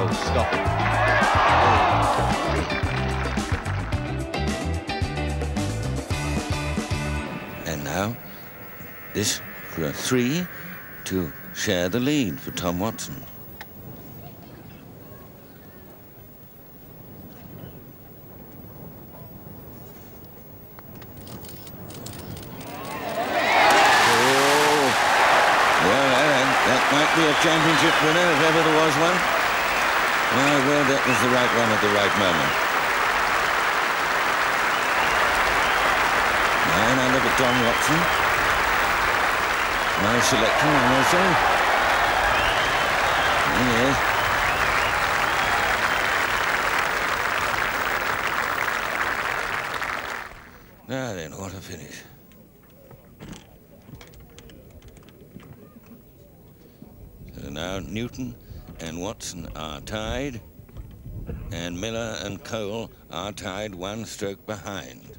Oh, stop it. And now, this for a 3 to share the lead for Tom Watson. Might be a championship winner if ever there was one. My word, that was the right one at the right moment. 9 under for Tom Watson. Nice selection, I must say. Yes. Now then, what a finish. So now Newton and Watson are tied, and Miller and Cole are tied 1 stroke behind.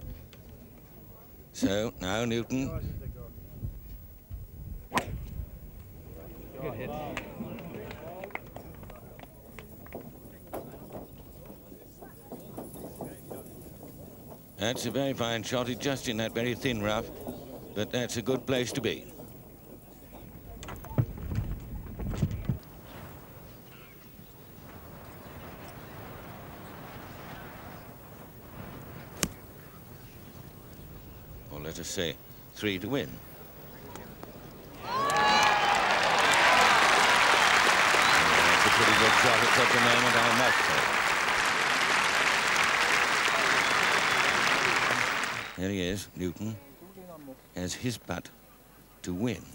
So now Newton. Good hit. That's a very fine shot. It's just in that very thin rough, but that's a good place to be. Or let us say 3 to win. That's a pretty good shot at such a moment, I must say. Here he is, Newton, has his putt to win.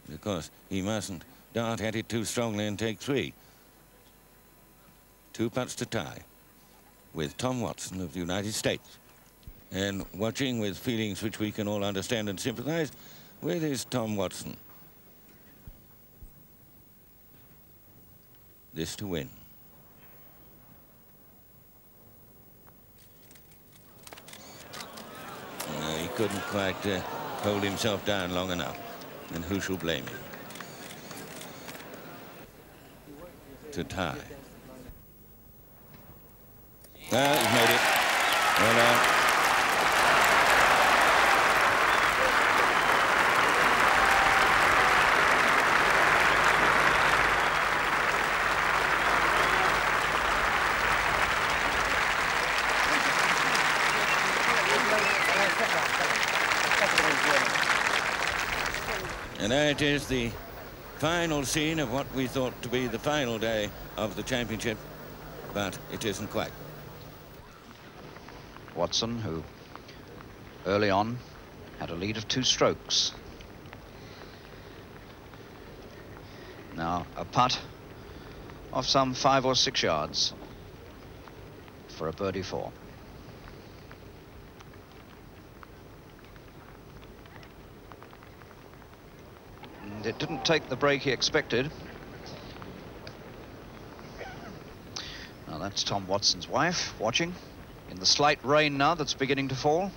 Because he mustn't dart at it too strongly and take 3. 2 putts to tie with Tom Watson of the United States. And watching with feelings which we can all understand and sympathize with is Tom Watson. This to win. No, he couldn't quite hold himself down long enough. And who shall blame him? To tie. Well, he's made it. Well done. And there it is, the final scene of what we thought to be the final day of the championship, but it isn't quite. Watson, who early on had a lead of 2 strokes. Now a putt of some 5 or 6 yards for a birdie 4. And it didn't take the break he expected. Now that's Tom Watson's wife watching in the slight rain now that's beginning to fall.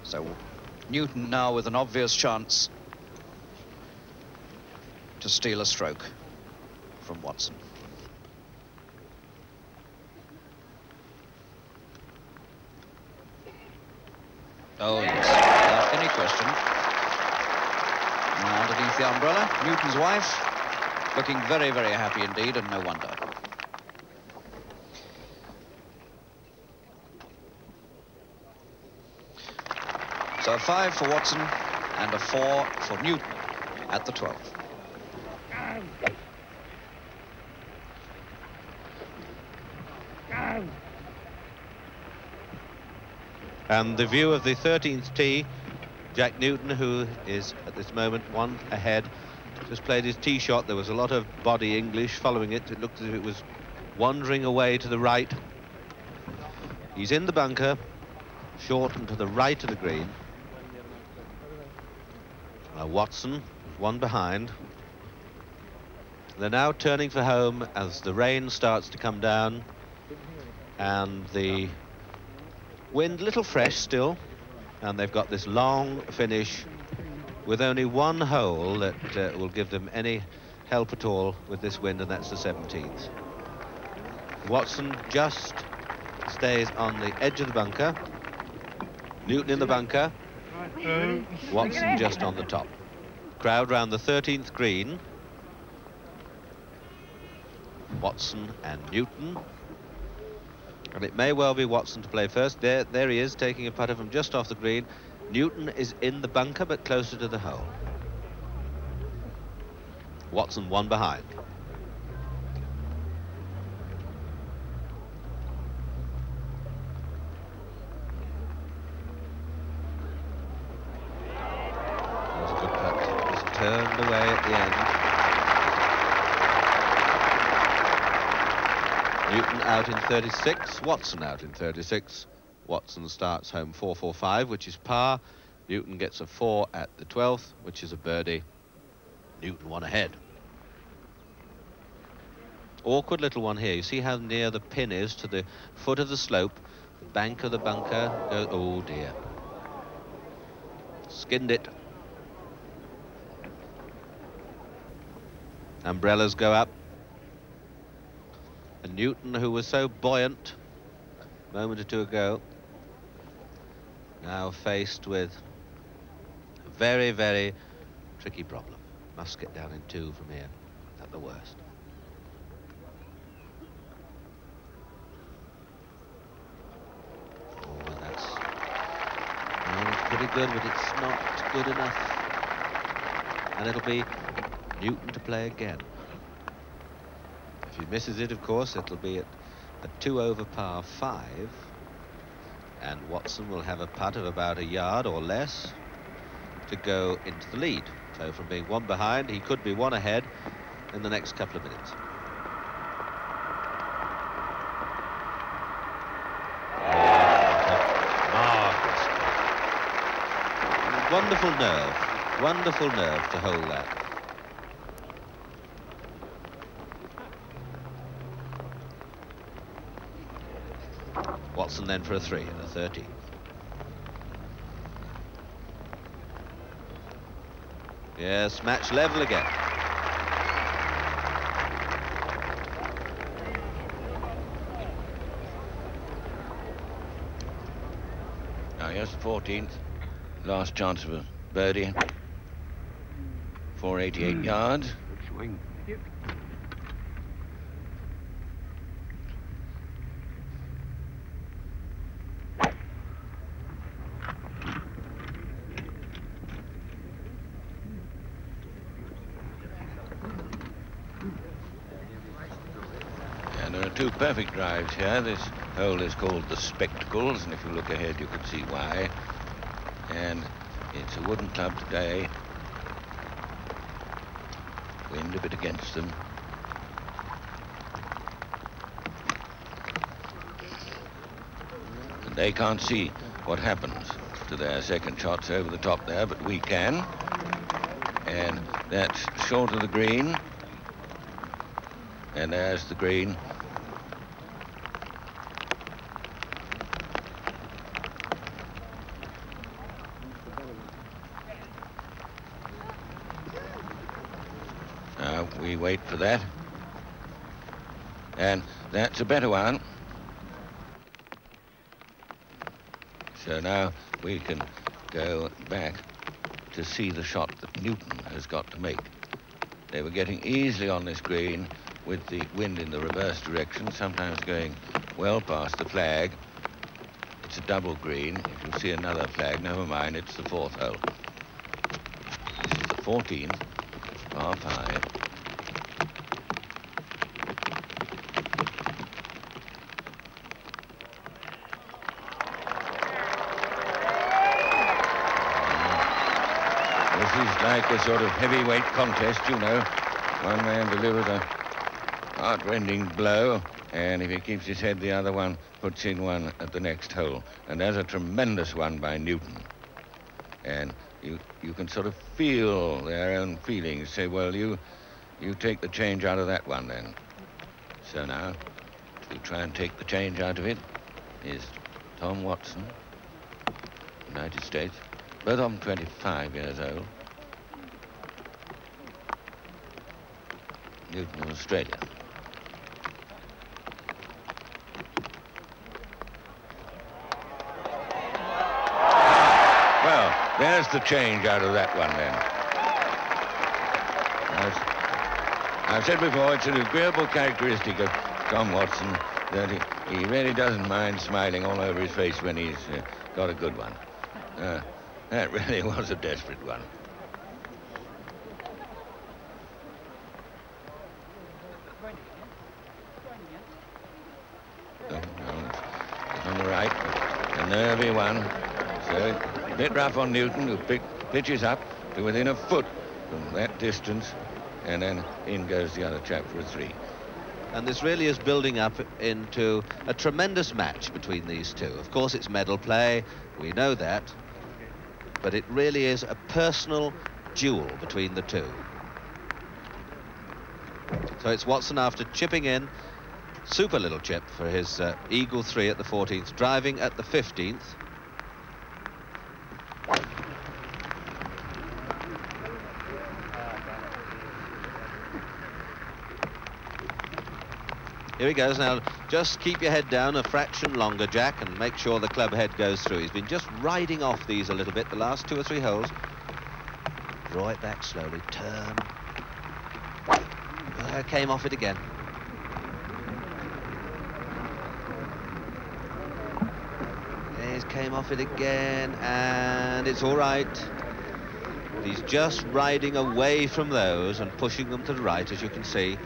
So Newton now with an obvious chance to steal a stroke from Watson. Oh yes, without any question. Now underneath the umbrella, Newton's wife looking very, very happy indeed, and no wonder. So a 5 for Watson and a 4 for Newton at the 12th. And the view of the 13th tee, Jack Newton, who is at this moment 1 ahead, just played his tee shot. There was a lot of body English following it. It looked as if it was wandering away to the right. He's in the bunker, short and to the right of the green. Watson, 1 behind. They're now turning for home as the rain starts to come down and the wind a little fresh still, and they've got this long finish with only 1 hole that will give them any help at all with this wind, and that's the 17th. Watson just stays on the edge of the bunker. Newton in the bunker. Watson just on the top. Crowd round the 13th green. Watson and Newton. And it may well be Watson to play first. There he is, taking a putter from just off the green. Newton is in the bunker, but closer to the hole. Watson one behind. That was a good putt. Just turned away at the end. Newton out in 36, Watson out in 36. Watson starts home 4-4-5, which is par. Newton gets a 4 at the 12th, which is a birdie. Newton one ahead. Awkward little one here. You see how near the pin is to the foot of the slope. The bank of the bunker goes, oh dear. Skinned it. Umbrellas go up. And Newton, who was so buoyant a moment or two ago, now faced with a very, very tricky problem. Must get down in 2 from here, at the worst. Oh, and that's pretty good, but it's not good enough. And it'll be Newton to play again. If he misses it, of course, it'll be at a 2 over par 5. And Watson will have a putt of about a yard or less to go into the lead. So from being 1 behind, he could be 1 ahead in the next couple of minutes. Marvellous. Wonderful nerve to hold that. Watson then for a 3 and a 13. Yes, match level again. Now here's the 14th. Last chance of a birdie. 488 yards. Good swing. Yep. There are 2 perfect drives here. This hole is called the Spectacles, and if you look ahead you can see why. And it's a wooden club today. Wind a bit against them. And they can't see what happens to their second shots over the top there, but we can. And that's short of the green. And there's the green. Now we wait for that. And that's a better one. So now we can go back to see the shot that Newton has got to make. They were getting easily on this green with the wind in the reverse direction, sometimes going well past the flag. It's a double green. If you see another flag, never mind, it's the 4th hole. This is the 14th, par 5. This is like a sort of heavyweight contest, you know. One man delivers a heart-rending blow, and if he keeps his head, the other one puts in one at the next hole. And there's a tremendous one by Newton. And you can sort of feel their own feelings. Say, well, you take the change out of that one then. So now, to try and take the change out of it is Tom Watson, United States. Both of them 25 years old. Newton of Australia. Well, there's the change out of that one then. I've said before, it's an agreeable characteristic of Tom Watson that he really doesn't mind smiling all over his face when he's got a good one. That really was a desperate one. Oh, no, it's on the right, a nervy one. So a bit rough on Newton, who pitches up to within a foot from that distance, and then in goes the other chap for a 3. And this really is building up into a tremendous match between these two. Of course, it's medal play, we know that, but it really is a personal duel between the two. So it's Watson, after chipping in, super little chip for his eagle 3 at the 14th, driving at the 15th. Here he goes now. Just keep your head down a fraction longer, Jack, and make sure the club head goes through. He's been just riding off these a little bit the last 2 or 3 holes. Draw it back slowly, turn. Came off it again. He's came off it again, and it's all right. He's just riding away from those and pushing them to the right, as you can see.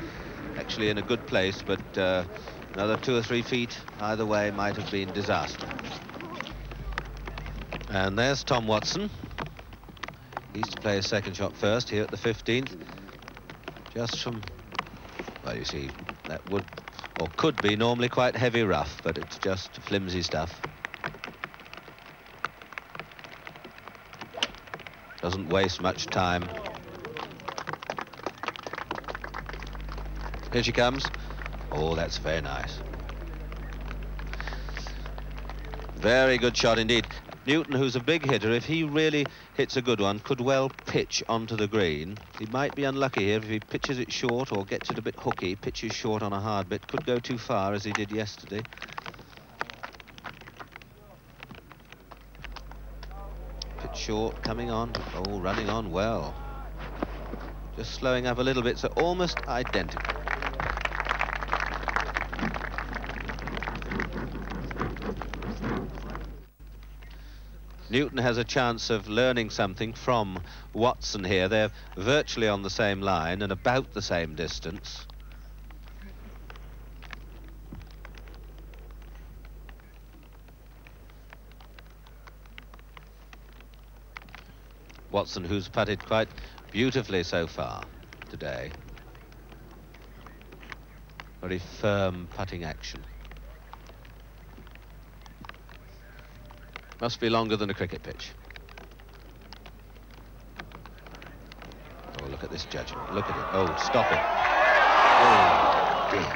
Actually in a good place, but another 2 or 3 feet either way might have been disaster. And there's Tom Watson. He's to play a second shot first here at the 15th. Just from, well, you see, that would or could be normally quite heavy rough, but it's just flimsy stuff. Doesn't waste much time. Here she comes. Oh, that's very nice. Very good shot indeed. Newton, who's a big hitter, if he really hits a good one, could well pitch onto the green. He might be unlucky here if he pitches it short or gets it a bit hooky, pitches short on a hard bit, could go too far as he did yesterday. Pitch short, coming on. Oh, running on well. Just slowing up a little bit, so almost identical. Newton has a chance of learning something from Watson here. They're virtually on the same line and about the same distance. Watson, who's putted quite beautifully so far today. Very firm putting action. Must be longer than a cricket pitch. Oh, look at this judgment. Look at it. Oh, stop it. Oh, dear.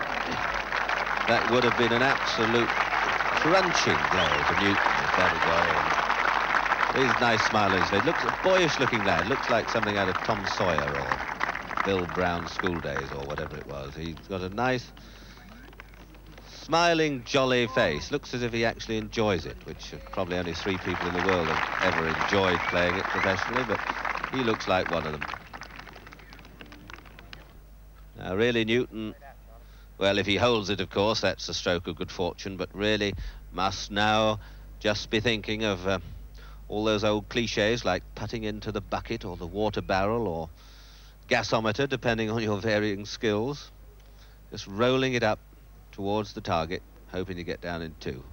That would have been an absolute crunching blow to Newton if that had gone in. These nice smiling. They look a boyish-looking lad. Looks like something out of Tom Sawyer or Bill Brown's School Days or whatever it was. He's got a nice, smiling, jolly face. Looks as if he actually enjoys it, which probably only 3 people in the world have ever enjoyed playing it professionally, but he looks like one of them. Now, really, Newton, well, if he holds it, of course, that's a stroke of good fortune, but really must now just be thinking of all those old cliches like putting into the bucket or the water barrel or gasometer, depending on your varying skills. Just rolling it up towards the target, hoping to get down in 2.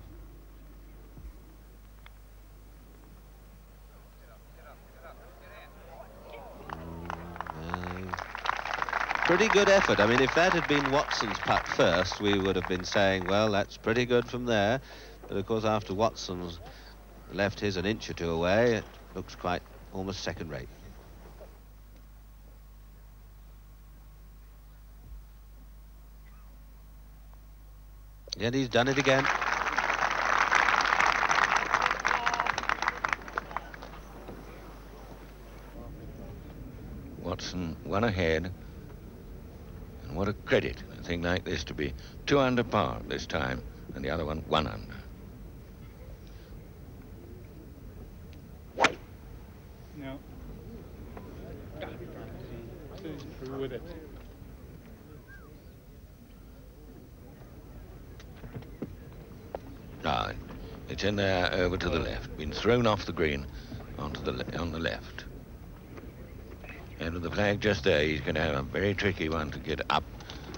Pretty good effort. I mean, if that had been Watson's putt first, we would have been saying, well, that's pretty good from there. But of course, after Watson's left his an inch or 2 away, it looks quite almost second rate. And he's done it again. Watson one ahead. And what a credit, a thing like this, to be 2 under par this time, and the other one 1 under. No. Through with it. Ah, it's in there over to the left, been thrown off the green onto on the left. And with the flag just there, he's going to have a very tricky one to get up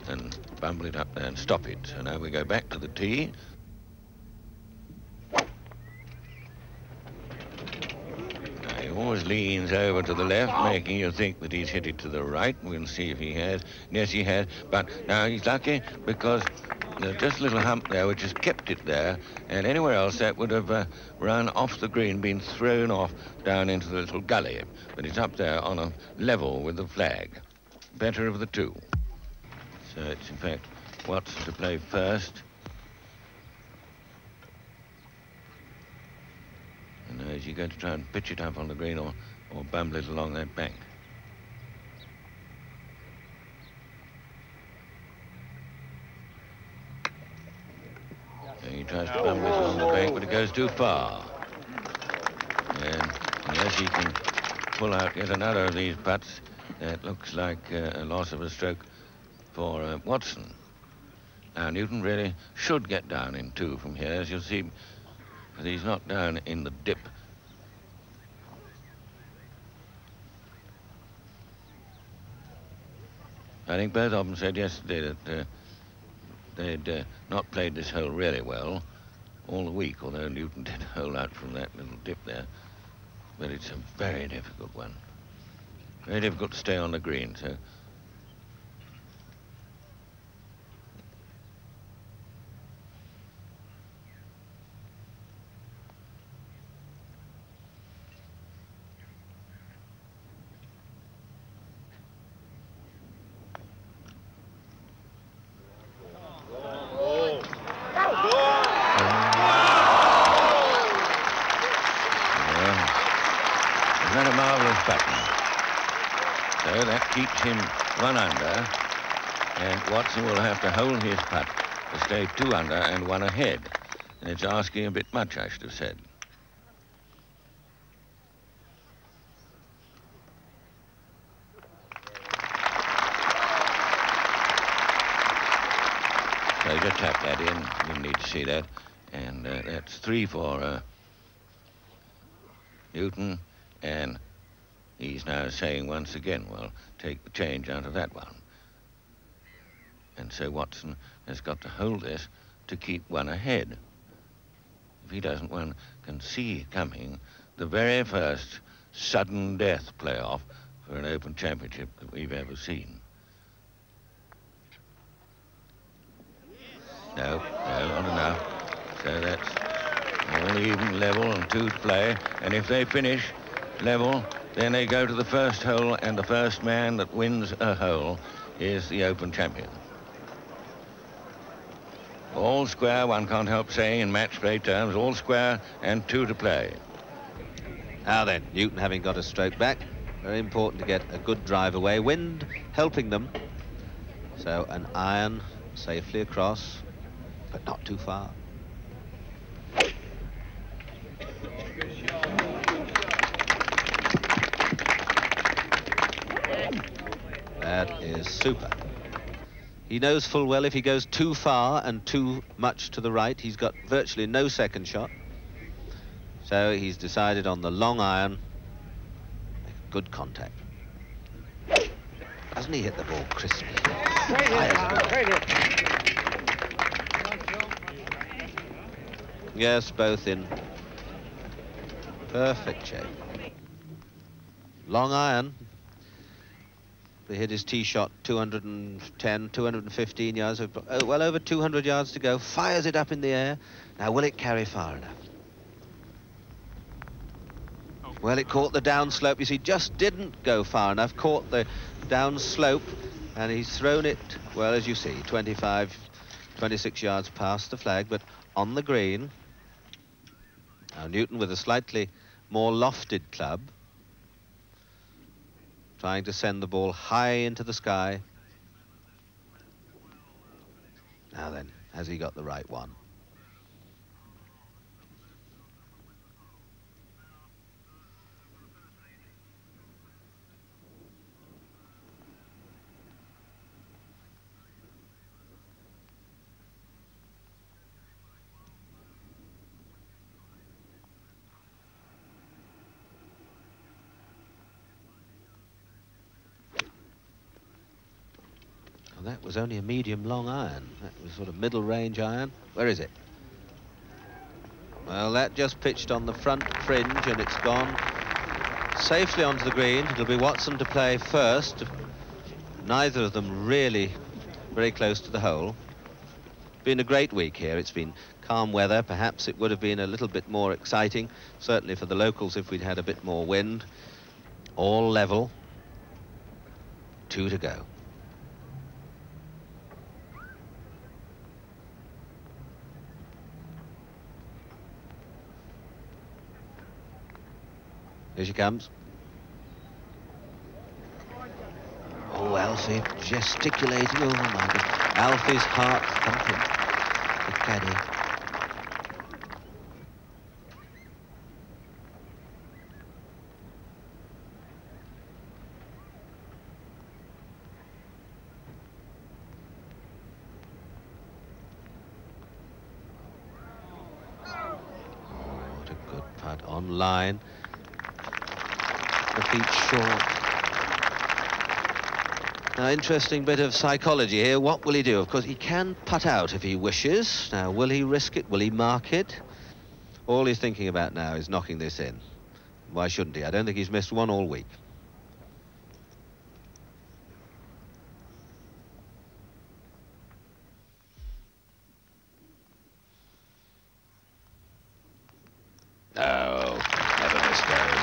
and bumble it up there and stop it. So now we go back to the tee. Now he always leans over to the left, making you think that he's hit it to the right. We'll see if he has. Yes, he has. But now he's lucky because there's just a little hump there which has kept it there, and anywhere else that would have run off the green, been thrown off down into the little gully. But it's up there on a level with the flag. Better of the two. So it's in fact Watson to play first. And now is he going to try and pitch it up on the green or bumble it along that bank? He tries to bumble it along the bank, but it goes too far. And unless he can pull out yet another of these putts, that looks like a loss of a stroke for Watson. Now, Newton really should get down in 2 from here, as you'll see, but he's not down in the dip. I think both of them said yesterday that they'd not played this hole really well all the week, although Newton did hole out from that little dip there. But it's a very difficult one. Very difficult to stay on the green, so... Isn't that a marvellous button? So that keeps him 1 under, and Watson will have to hold his putt to stay 2 under and 1 ahead. And it's asking a bit much, I should have said. So just tap that in, you need to see that. And that's 3 for Newton. And he's now saying once again, well, take the change out of that one. And so Watson has got to hold this to keep 1 ahead. If he doesn't, one can see coming the very first sudden death playoff for an Open Championship that we've ever seen. No, not enough. So that's all even, level, and 2 to play. And if they finish level, then they go to the first hole, and the first man that wins a hole is the Open champion. All square, one can't help saying in match play terms, all square and 2 to play. Now then, Newton having got a stroke back, very important to get a good drive away. Wind helping them. So an iron safely across, but not too far. That is super. He knows full well if he goes too far and too much to the right, he's got virtually no second shot. So he's decided on the long iron. Good contact. Doesn't he hit the ball crisply? Yes, both in perfect shape. Long iron. He hit his tee shot 210, 215 yards, well over 200 yards to go. Fires it up in the air. Now, will it carry far enough? Well, it caught the downslope. You see, just didn't go far enough. Caught the downslope, and he's thrown it, well, as you see, 25, 26 yards past the flag, but on the green. Now, Newton with a slightly more lofted club, trying to send the ball high into the sky. Has he got the right one? That was only a medium-long iron. That was sort of middle-range iron. Where is it? Well, that just pitched on the front fringe, and it's gone safely onto the green. It'll be Watson to play first. Neither of them really very close to the hole. Been a great week here. It's been calm weather. Perhaps it would have been a little bit more exciting, certainly for the locals if we'd had a bit more wind. All level. 2 to go. Here she comes. Oh, Alfie gesticulating. Oh, my God. Alfie's heart thumping. The caddy. Oh, what a good putt on line. The feet short. Now, interesting bit of psychology here. What will he do? Of course, he can putt out if he wishes. Now, will he risk it? Will he mark it? All he's thinking about now is knocking this in. Why shouldn't he? I don't think he's missed one all week. Oh, never missed go.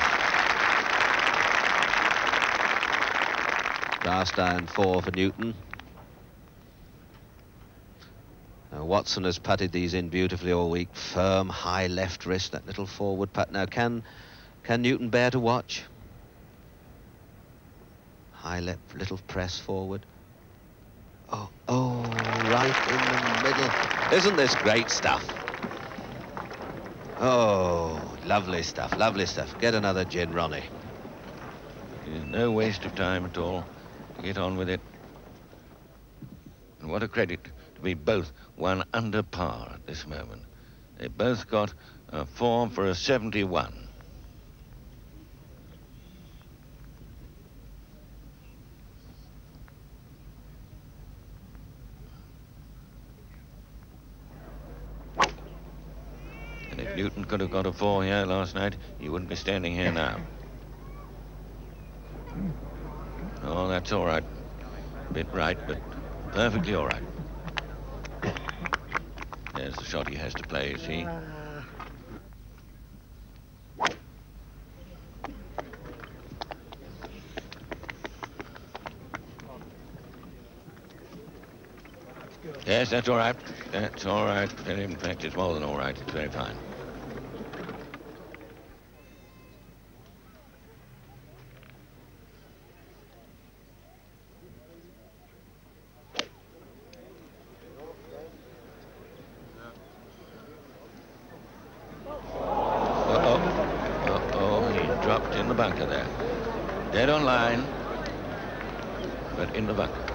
Cast iron 4 for Newton. Now, Watson has putted these in beautifully all week. Firm, high left wrist, that little forward putt. Now, can Newton bear to watch? High left, little press forward. Oh, right in the middle. Isn't this great stuff? Oh, lovely stuff, lovely stuff. Get another gin, Ronnie. There's no waste of time at all. Get on with it. And what a credit to be both one under par at this moment. They both got a 4 for a 71. And if Newton could have got a 4 here last night, he wouldn't be standing here now. Oh, that's all right. A bit right, but perfectly all right. There's the shot he has to play, you see. Yes, that's all right. That's all right. In fact, it's more than all right. It's very fine. In the bunker there. Dead on line, but in the bunker.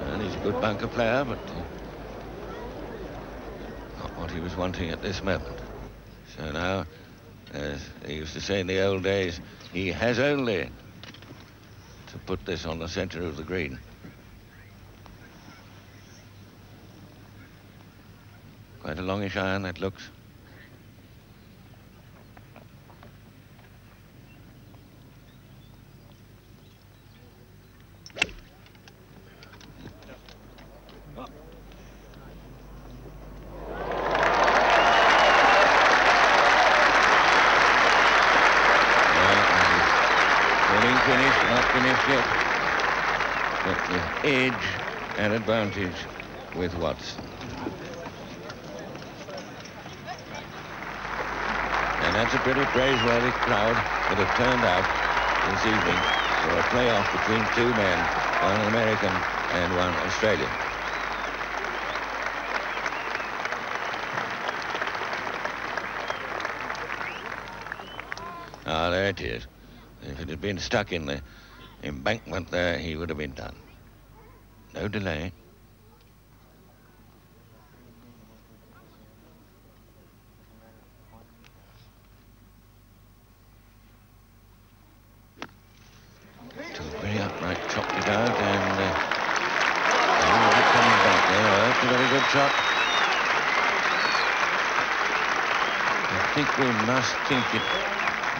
And he's a good bunker player, but not what he was wanting at this moment. So now, as they used to say in the old days, he has only to put this on the center of the green. Quite a longish iron, that looks. But the edge and advantage with Watson. And that's a pretty praiseworthy crowd that have turned out this evening for a playoff between two men, one American and one Australian. there it is. If it had been stuck in the embankment there, he would have been done. No delay. Two very upright, chopped it out, and coming back there. Oh, that's a very good shot. I think we must think it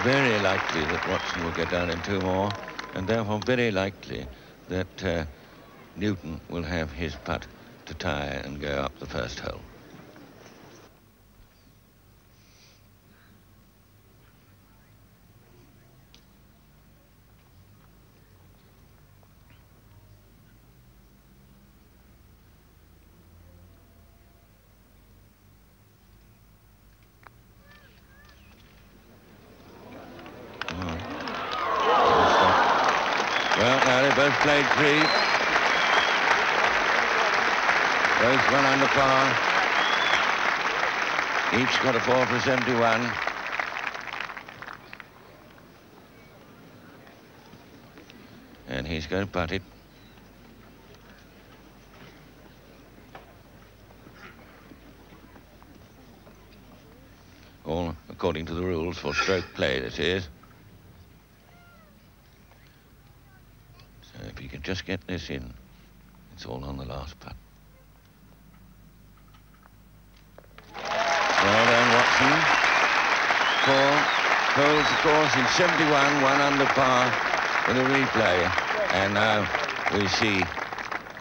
very likely that Watson will get down in two more, and therefore very likely that Newton will have his putt to tie and go up the first hole. Well, now they both played three. Both 1 under par. Each got a 4 for 71. And he's going to putt it. All according to the rules for stroke play, this is. So if you can just get this in, it's all on the last putt. Well done, Watson. 4 holes, of course, in 71, 1 under par for the replay. And now we see,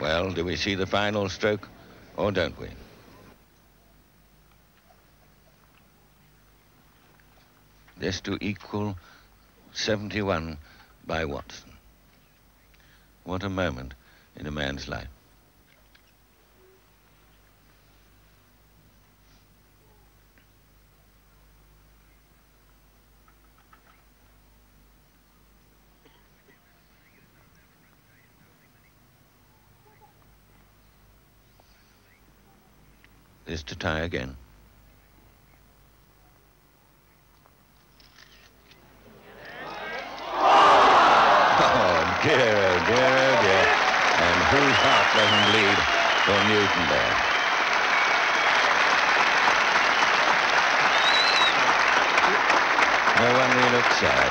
well, do we see the final stroke or don't we? This to equal 71 by Watson. What a moment in a man's life. This to tie again. Oh dear, oh dear, oh dear. And whose heart doesn't bleed for Newton there? No wonder he looked sad.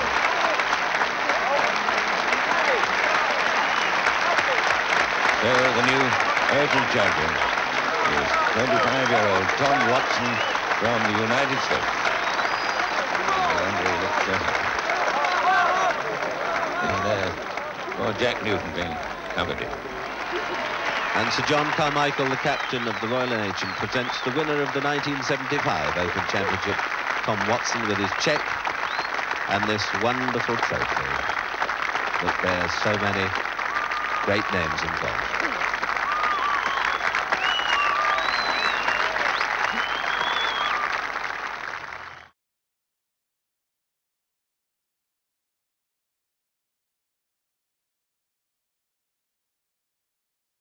So the new Open champion is 25-year-old Tom Watson from the United States. No wonder he looked so happy. And Jack Newton being covered in. And Sir John Carmichael, the captain of the Royal NH, presents the winner of the 1975 Open Championship, Tom Watson, with his cheque and this wonderful trophy that bears so many great names in golf.